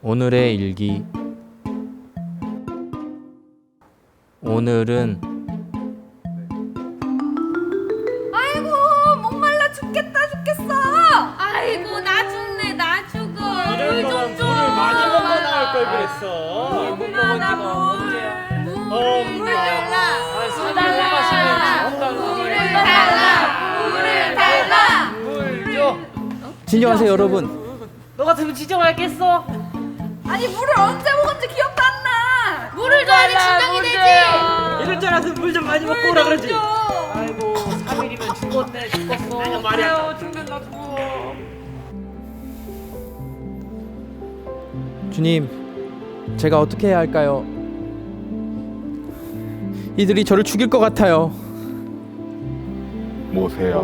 오늘의 일기. 오늘은 아이고 목말라 죽겠다 죽겠어. 아이고 나 죽네 나 죽어. 이럴 거면 물을 많이 먹어 나올 걸 그랬어. 물 먹은 지가 언제? 물 달라. 술 마시면 물을 달라. 물을 달라. 물 줘. 진정하세요 여러분. 너 같으면 지정할겠어? 아니 물을 언제 먹은지 기억도 안 나. 물을 줘야지 진정이 되지. 이럴 줄 알았으면 물 좀 많이 먹고 오라 그러지. 아이고 3일이면 죽었네 죽었어. 아니 말이야. 죽는다 죽어. 주님, 제가 어떻게 해야 할까요? 이들이 저를 죽일 것 같아요. 모세야,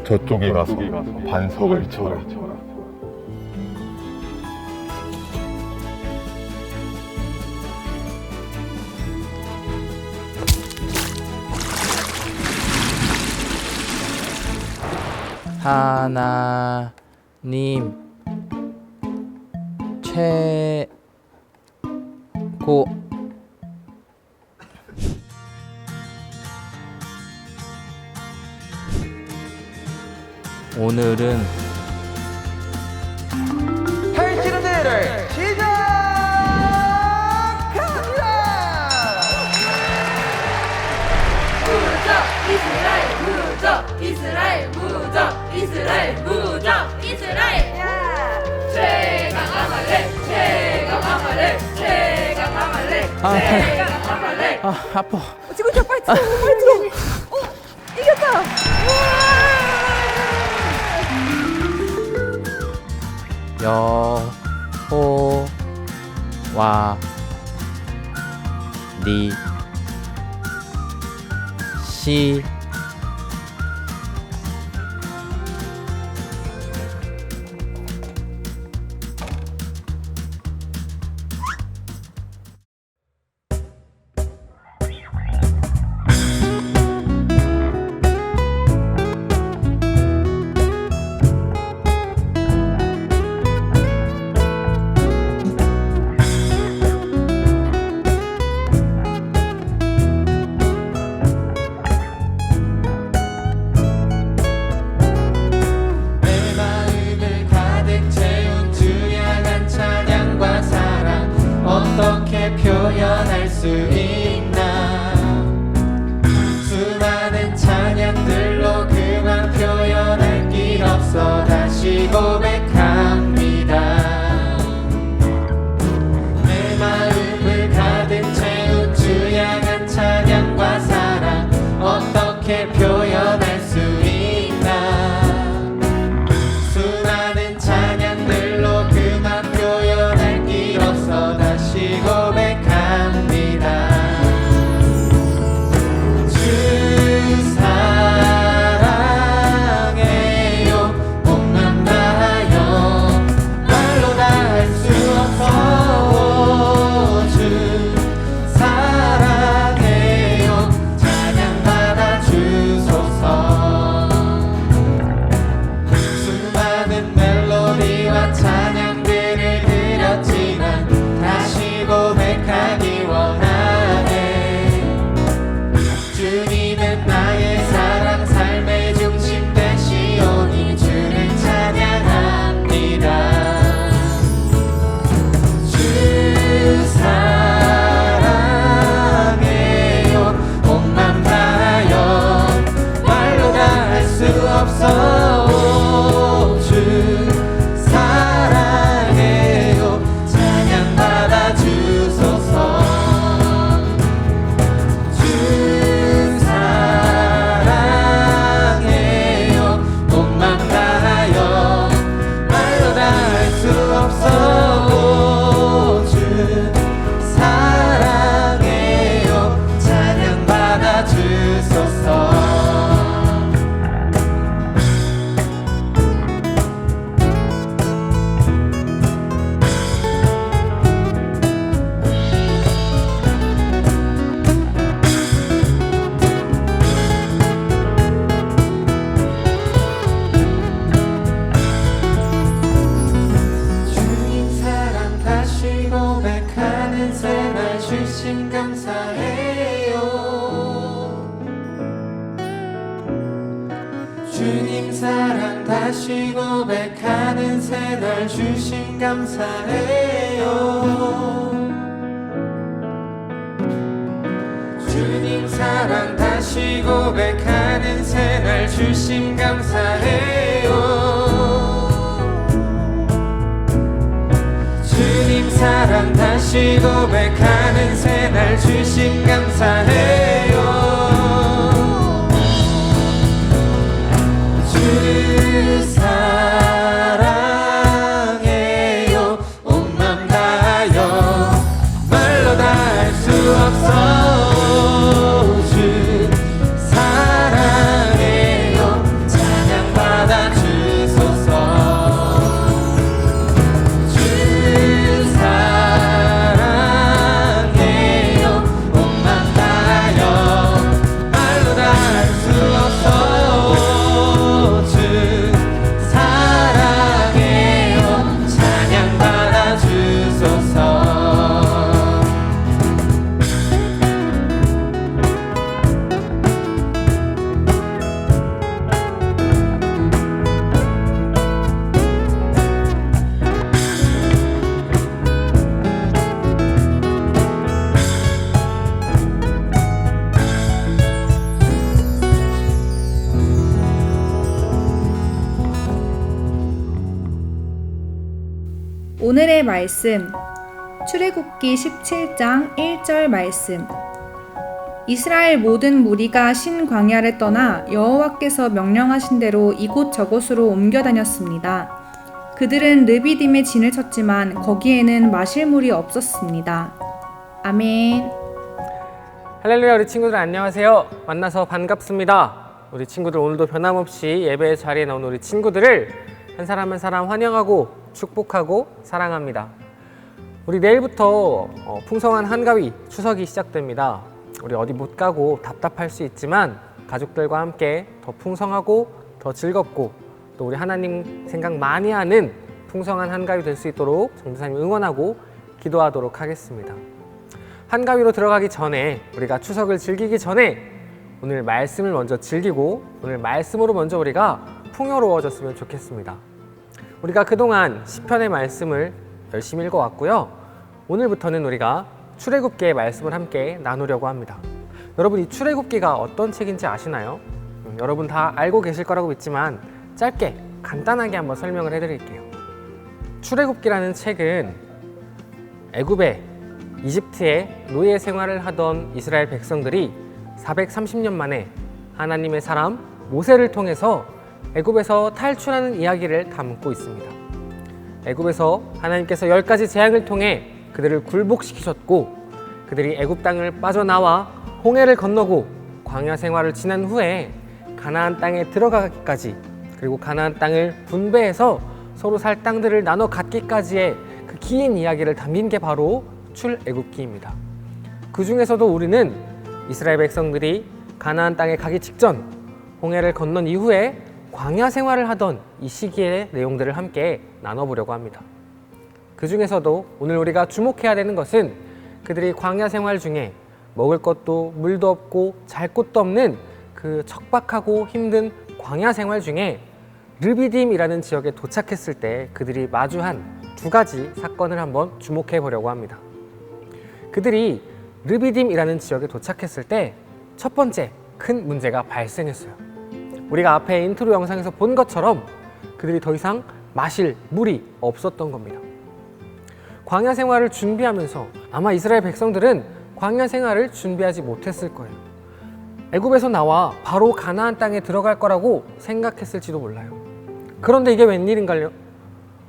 저쪽에 가서 반석을 쳐라. 하나님 최고. 오늘은 펼치는 대회를 시작합니다. 무적 이스라엘 무적 이스라엘 무적 이스라엘. 최강 아말렉 최강 아말렉 최강 아말렉 아, 최강 아말렉. 아파. 지금 저 빨리 들어 빨리 들어. 이겼다. 여호와 니 시 다시 고백하는 새날 주신 감사해요. 주님 사랑 다시 고백하는 새날 주심 감사해요. 주님 사랑 다시 고백하는 새날 주심 감사해요. 주 사랑해요. 온 맘 다하여 말로 다 할 수 없어. 오늘의 말씀, 출애굽기 17장 1절 말씀. 이스라엘 모든 무리가 신광야를 떠나 여호와께서 명령하신 대로 이곳저곳으로 옮겨 다녔습니다. 그들은 르비딤에 진을 쳤지만 거기에는 마실 물이 없었습니다. 아멘. 할렐루야, 우리 친구들 안녕하세요. 만나서 반갑습니다. 우리 친구들 오늘도 변함없이 예배의 자리에 나온 우리 친구들을 한 사람 한 사람 환영하고 축복하고 사랑합니다. 우리 내일부터 풍성한 한가위 추석이 시작됩니다. 우리 어디 못 가고 답답할 수 있지만 가족들과 함께 더 풍성하고 더 즐겁고 또 우리 하나님 생각 많이 하는 풍성한 한가위 될 수 있도록 전도사님 응원하고 기도하도록 하겠습니다. 한가위로 들어가기 전에 우리가 추석을 즐기기 전에 오늘 말씀을 먼저 즐기고 오늘 말씀으로 먼저 우리가 풍요로워졌으면 좋겠습니다. 우리가 그동안 시편의 말씀을 열심히 읽어왔고요. 오늘부터는 우리가 출애굽기의 말씀을 함께 나누려고 합니다. 여러분, 이 출애굽기가 어떤 책인지 아시나요? 여러분 다 알고 계실 거라고 믿지만 짧게 간단하게 한번 설명을 해드릴게요. 출애굽기라는 책은 애굽에 이집트의 노예 생활을 하던 이스라엘 백성들이 430년 만에 하나님의 사람 모세를 통해서 애굽에서 탈출하는 이야기를 담고 있습니다. 애굽에서 하나님께서 10가지 재앙을 통해 그들을 굴복시키셨고 그들이 애굽 땅을 빠져나와 홍해를 건너고 광야 생활을 지난 후에 가나안 땅에 들어가기까지 그리고 가나안 땅을 분배해서 서로 살 땅들을 나눠 갖기까지의 그 긴 이야기를 담긴 게 바로 출애굽기입니다. 그 중에서도 우리는 이스라엘 백성들이 가나안 땅에 가기 직전 홍해를 건넌 이후에 광야 생활을 하던 이 시기의 내용들을 함께 나눠보려고 합니다. 그 중에서도 오늘 우리가 주목해야 되는 것은 그들이 광야 생활 중에 먹을 것도 물도 없고 잘 곳도 없는 그 척박하고 힘든 광야 생활 중에 르비딤이라는 지역에 도착했을 때 그들이 마주한 두 가지 사건을 한번 주목해 보려고 합니다. 그들이 르비딤이라는 지역에 도착했을 때 첫 번째 큰 문제가 발생했어요. 우리가 앞에 인트로 영상에서 본 것처럼 그들이 더 이상 마실 물이 없었던 겁니다. 광야 생활을 준비하면서 아마 이스라엘 백성들은 광야 생활을 준비하지 못했을 거예요. 애굽에서 나와 바로 가나안 땅에 들어갈 거라고 생각했을지도 몰라요. 그런데 이게 웬일인가요?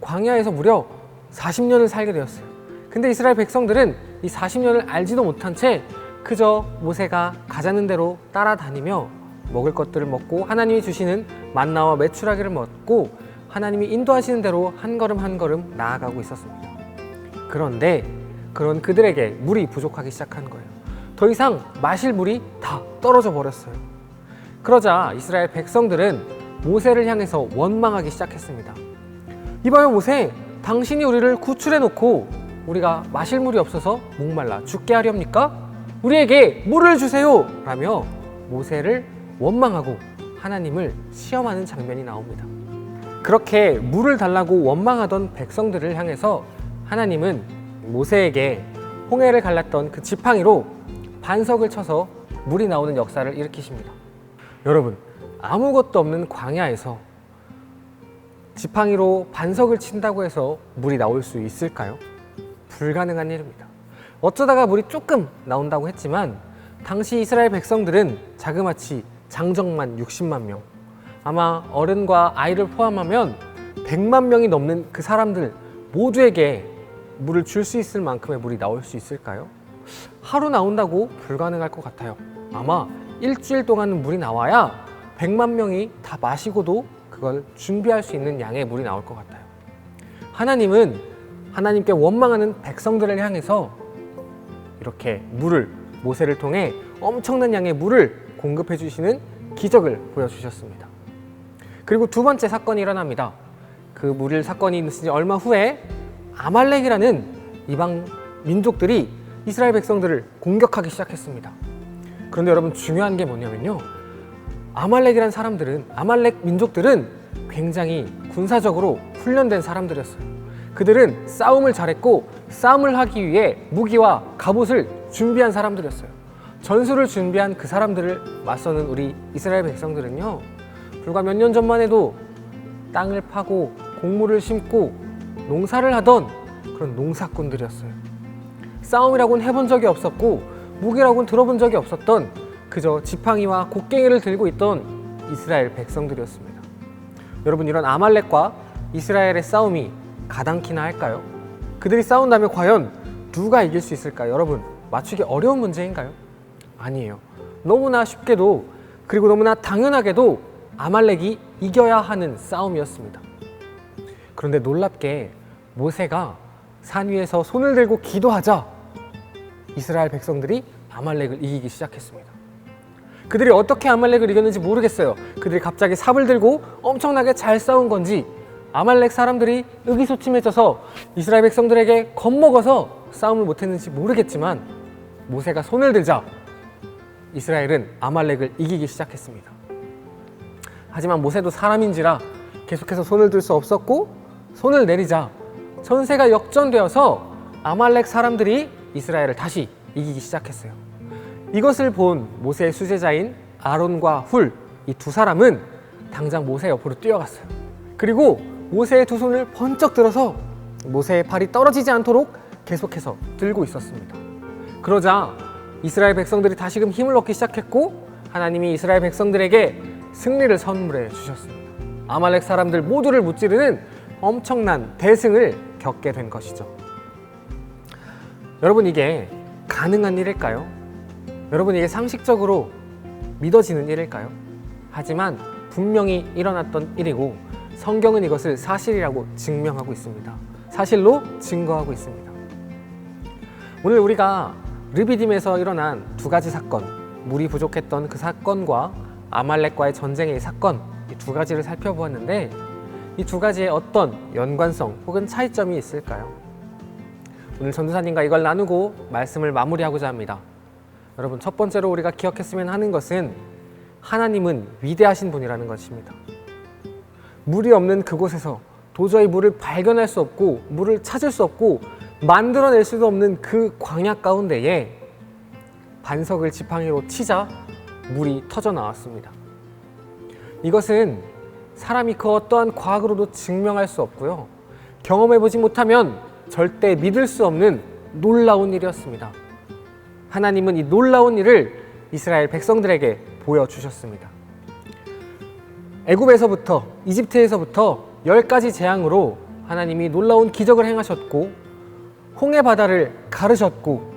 광야에서 무려 40년을 살게 되었어요. 근데 이스라엘 백성들은 이 40년을 알지도 못한 채 그저 모세가 가자는 대로 따라다니며 먹을 것들을 먹고 하나님이 주시는 만나와 메추라기를 먹고 하나님이 인도하시는 대로 한 걸음 한 걸음 나아가고 있었습니다. 그런데 그런 그들에게 물이 부족하기 시작한 거예요. 더 이상 마실 물이 다 떨어져 버렸어요. 그러자 이스라엘 백성들은 모세를 향해서 원망하기 시작했습니다. 이봐요 모세, 당신이 우리를 구출해 놓고 우리가 마실 물이 없어서 목말라 죽게 하렵니까? 우리에게 물을 주세요! 라며 모세를 원망하고 하나님을 시험하는 장면이 나옵니다. 그렇게 물을 달라고 원망하던 백성들을 향해서 하나님은 모세에게 홍해를 갈랐던 그 지팡이로 반석을 쳐서 물이 나오는 역사를 일으키십니다. 여러분, 아무것도 없는 광야에서 지팡이로 반석을 친다고 해서 물이 나올 수 있을까요? 불가능한 일입니다. 어쩌다가 물이 조금 나온다고 했지만 당시 이스라엘 백성들은 자그마치 장정만 60만 명, 아마 어른과 아이를 포함하면 100만 명이 넘는 그 사람들 모두에게 물을 줄 수 있을 만큼의 물이 나올 수 있을까요? 하루 나온다고 불가능할 것 같아요. 아마 일주일 동안은 물이 나와야 100만 명이 다 마시고도 그걸 준비할 수 있는 양의 물이 나올 것 같아요. 하나님은 하나님께 원망하는 백성들을 향해서 이렇게 물을, 모세를 통해 엄청난 양의 물을 공급해 주시는 기적을 보여주셨습니다. 그리고 두 번째 사건이 일어납니다. 그 물을 사건이 있으니 얼마 후에 아말렉이라는 이방 민족들이 이스라엘 백성들을 공격하기 시작했습니다. 그런데 여러분, 중요한 게 뭐냐면요, 아말렉 민족들은 굉장히 군사적으로 훈련된 사람들이었어요. 그들은 싸움을 잘했고 싸움을 하기 위해 무기와 갑옷을 준비한 사람들이었어요. 전술을 준비한 그 사람들을 맞서는 우리 이스라엘 백성들은요, 불과 몇 년 전만 해도 땅을 파고 곡물을 심고 농사를 하던 그런 농사꾼들이었어요. 싸움이라고는 해본 적이 없었고 무기라고는 들어본 적이 없었던 그저 지팡이와 곡괭이를 들고 있던 이스라엘 백성들이었습니다. 여러분, 이런 아말렉과 이스라엘의 싸움이 가당키나 할까요? 그들이 싸운다면 과연 누가 이길 수 있을까요? 여러분, 맞추기 어려운 문제인가요? 아니에요. 너무나 쉽게도, 그리고 너무나 당연하게도 아말렉이 이겨야 하는 싸움이었습니다. 그런데 놀랍게 모세가 산 위에서 손을 들고 기도하자 이스라엘 백성들이 아말렉을 이기기 시작했습니다. 그들이 어떻게 아말렉을 이겼는지 모르겠어요. 그들이 갑자기 삽을 들고 엄청나게 잘 싸운 건지, 아말렉 사람들이 의기소침해져서 이스라엘 백성들에게 겁먹어서 싸움을 못했는지 모르겠지만 모세가 손을 들자 이스라엘은 아말렉을 이기기 시작했습니다. 하지만 모세도 사람인지라 계속해서 손을 들 수 없었고, 손을 내리자 전세가 역전되어서 아말렉 사람들이 이스라엘을 다시 이기기 시작했어요. 이것을 본 모세의 수제자인 아론과 훌, 이 두 사람은 당장 모세 옆으로 뛰어갔어요. 그리고 모세의 두 손을 번쩍 들어서 모세의 팔이 떨어지지 않도록 계속해서 들고 있었습니다. 그러자 이스라엘 백성들이 다시금 힘을 얻기 시작했고, 하나님이 이스라엘 백성들에게 승리를 선물해 주셨습니다. 아말렉 사람들 모두를 무찌르는 엄청난 대승을 겪게 된 것이죠. 여러분, 이게 가능한 일일까요? 여러분, 이게 상식적으로 믿어지는 일일까요? 하지만 분명히 일어났던 일이고 성경은 이것을 사실이라고 증명하고 있습니다. 사실로 증거하고 있습니다. 오늘 우리가 르비딤에서 일어난 두 가지 사건, 물이 부족했던 그 사건과 아말렉과의 전쟁의 사건, 이 두 가지를 살펴보았는데 이 두 가지의 어떤 연관성 혹은 차이점이 있을까요? 오늘 전도사님과 이걸 나누고 말씀을 마무리하고자 합니다. 여러분, 첫 번째로 우리가 기억했으면 하는 것은 하나님은 위대하신 분이라는 것입니다. 물이 없는 그곳에서 도저히 물을 발견할 수 없고 물을 찾을 수 없고 만들어낼 수도 없는 그 광야 가운데에 반석을 지팡이로 치자 물이 터져 나왔습니다. 이것은 사람이 그 어떠한 과학으로도 증명할 수 없고요, 경험해보지 못하면 절대 믿을 수 없는 놀라운 일이었습니다. 하나님은 이 놀라운 일을 이스라엘 백성들에게 보여주셨습니다. 애굽에서부터, 이집트에서부터 10가지 재앙으로 하나님이 놀라운 기적을 행하셨고, 홍해 바다를 가르셨고,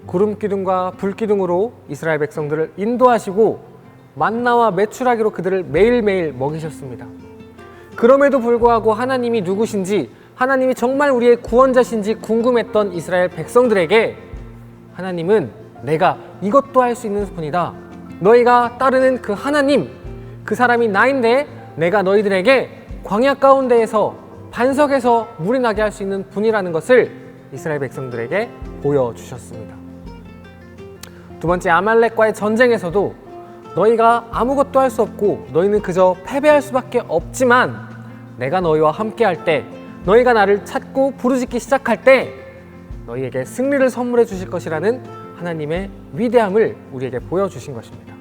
구름 기둥과 불 기둥으로 이스라엘 백성들을 인도하시고 만나와 메추라기로 그들을 매일매일 먹이셨습니다. 그럼에도 불구하고 하나님이 누구신지, 하나님이 정말 우리의 구원자신지 궁금했던 이스라엘 백성들에게 하나님은 내가 이것도 할 수 있는 분이다, 너희가 따르는 그 하나님, 그 사람이 나인데 내가 너희들에게 광야 가운데에서 반석에서 물이 나게 할 수 있는 분이라는 것을 이스라엘 백성들에게 보여주셨습니다. 두 번째, 아말렉과의 전쟁에서도 너희가 아무것도 할 수 없고 너희는 그저 패배할 수밖에 없지만 내가 너희와 함께 할 때, 너희가 나를 찾고 부르짖기 시작할 때 너희에게 승리를 선물해 주실 것이라는 하나님의 위대함을 우리에게 보여주신 것입니다.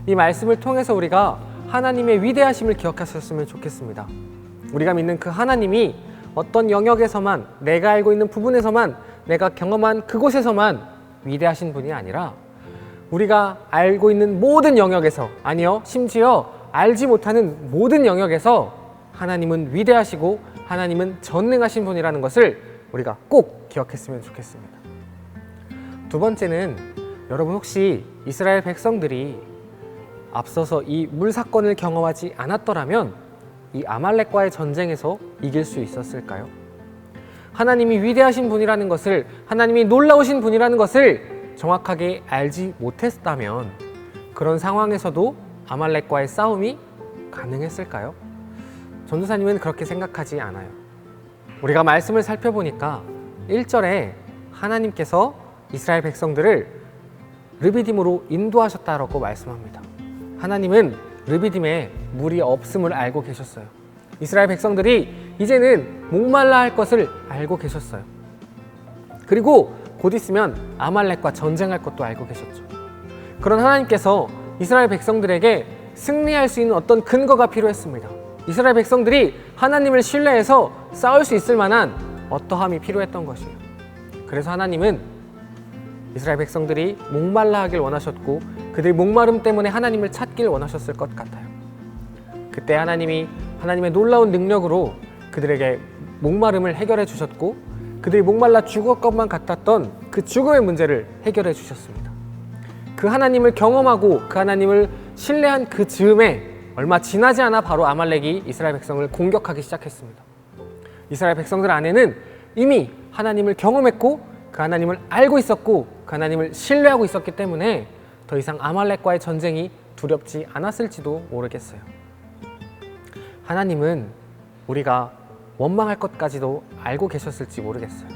이 말씀을 통해서 우리가 하나님의 위대하심을 기억하셨으면 좋겠습니다. 우리가 믿는 그 하나님이 어떤 영역에서만, 내가 알고 있는 부분에서만, 내가 경험한 그곳에서만 위대하신 분이 아니라 우리가 알고 있는 모든 영역에서, 아니요, 심지어 알지 못하는 모든 영역에서 하나님은 위대하시고 하나님은 전능하신 분이라는 것을 우리가 꼭 기억했으면 좋겠습니다. 두 번째는, 여러분 혹시 이스라엘 백성들이 앞서서 이 물 사건을 경험하지 않았더라면 이 아말렉과의 전쟁에서 이길 수 있었을까요? 하나님이 위대하신 분이라는 것을, 하나님이 놀라우신 분이라는 것을 정확하게 알지 못했다면 그런 상황에서도 아말렉과의 싸움이 가능했을까요? 전도사님은 그렇게 생각하지 않아요. 우리가 말씀을 살펴보니까 1절에 하나님께서 이스라엘 백성들을 르비딤으로 인도하셨다라고 말씀합니다. 하나님은 르비딤에 물이 없음을 알고 계셨어요. 이스라엘 백성들이 이제는 목말라 할 것을 알고 계셨어요. 그리고 곧 있으면 아말렉과 전쟁할 것도 알고 계셨죠. 그런 하나님께서 이스라엘 백성들에게 승리할 수 있는 어떤 근거가 필요했습니다. 이스라엘 백성들이 하나님을 신뢰해서 싸울 수 있을 만한 어떠함이 필요했던 것이에요. 그래서 하나님은 이스라엘 백성들이 목말라 하길 원하셨고 그들의 목마름 때문에 하나님을 찾길 원하셨을 것 같아요. 그때 하나님이 하나님의 놀라운 능력으로 그들에게 목마름을 해결해 주셨고 그들이 목말라 죽을 것만 같았던 그 죽음의 문제를 해결해 주셨습니다. 그 하나님을 경험하고 그 하나님을 신뢰한 그 즈음에 얼마 지나지 않아 바로 아말렉이 이스라엘 백성을 공격하기 시작했습니다. 이스라엘 백성들 안에는 이미 하나님을 경험했고 그 하나님을 알고 있었고 그 하나님을 신뢰하고 있었기 때문에 더 이상 아말렉과의 전쟁이 두렵지 않았을지도 모르겠어요. 하나님은 우리가 원망할 것까지도 알고 계셨을지 모르겠어요.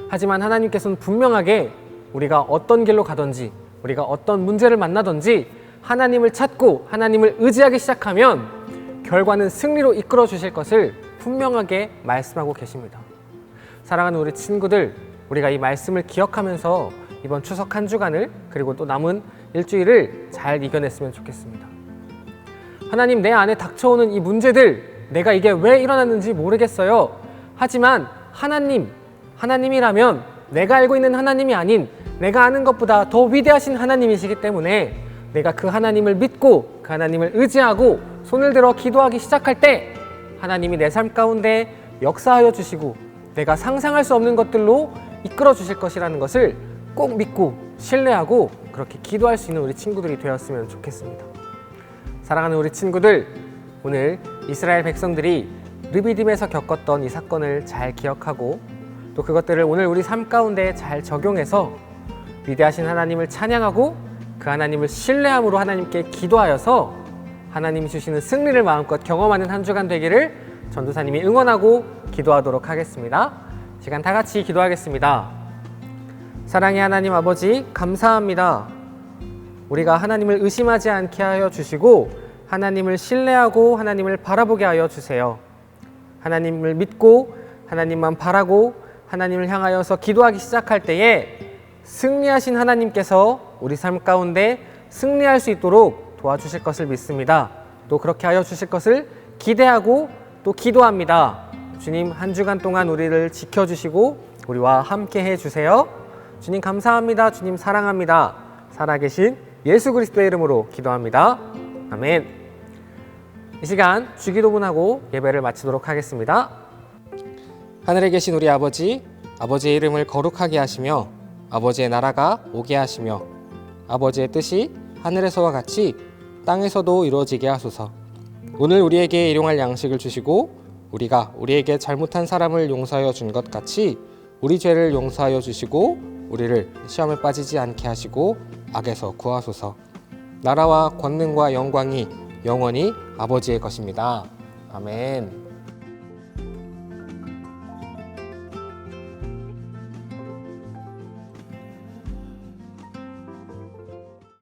하지만 하나님께서는 분명하게 우리가 어떤 길로 가든지 우리가 어떤 문제를 만나든지 하나님을 찾고 하나님을 의지하기 시작하면 결과는 승리로 이끌어 주실 것을 분명하게 말씀하고 계십니다. 사랑하는 우리 친구들, 우리가 이 말씀을 기억하면서 이번 추석 한 주간을 그리고 또 남은 일주일을 잘 이겨냈으면 좋겠습니다. 하나님, 내 안에 닥쳐오는 이 문제들, 내가 이게 왜 일어났는지 모르겠어요. 하지만 하나님이라면 내가 알고 있는 하나님이 아닌 내가 아는 것보다 더 위대하신 하나님이시기 때문에 내가 그 하나님을 믿고 그 하나님을 의지하고 손을 들어 기도하기 시작할 때 하나님이 내 삶 가운데 역사하여 주시고 내가 상상할 수 없는 것들로 이끌어 주실 것이라는 것을 꼭 믿고 신뢰하고 그렇게 기도할 수 있는 우리 친구들이 되었으면 좋겠습니다. 사랑하는 우리 친구들, 오늘 이스라엘 백성들이 르비딤에서 겪었던 이 사건을 잘 기억하고 또 그것들을 오늘 우리 삶 가운데 잘 적용해서 위대하신 하나님을 찬양하고 그 하나님을 신뢰함으로 하나님께 기도하여서 하나님이 주시는 승리를 마음껏 경험하는 한 주간 되기를 전도사님이 응원하고 기도하도록 하겠습니다. 시간 다 같이 기도하겠습니다. 사랑의 하나님 아버지, 감사합니다. 우리가 하나님을 의심하지 않게 하여 주시고 하나님을 신뢰하고 하나님을 바라보게 하여 주세요. 하나님을 믿고 하나님만 바라고 하나님을 향하여서 기도하기 시작할 때에 승리하신 하나님께서 우리 삶 가운데 승리할 수 있도록 도와주실 것을 믿습니다. 또 그렇게 하여 주실 것을 기대하고 또 기도합니다. 주님, 한 주간 동안 우리를 지켜주시고 우리와 함께 해주세요. 주님 감사합니다. 주님 사랑합니다. 살아계신 예수 그리스도의 이름으로 기도합니다. 아멘. 이 시간 주기도문하고 예배를 마치도록 하겠습니다. 하늘에 계신 우리 아버지, 아버지의 이름을 거룩하게 하시며 아버지의 나라가 오게 하시며 아버지의 뜻이 하늘에서와 같이 땅에서도 이루어지게 하소서. 오늘 우리에게 일용할 양식을 주시고 우리가 우리에게 잘못한 사람을 용서하여 준 것 같이 우리 죄를 용서하여 주시고 우리를 시험에 빠지지 않게 하시고 악에서 구하소서. 나라와 권능과 영광이 영원히 아버지의 것입니다. 아멘.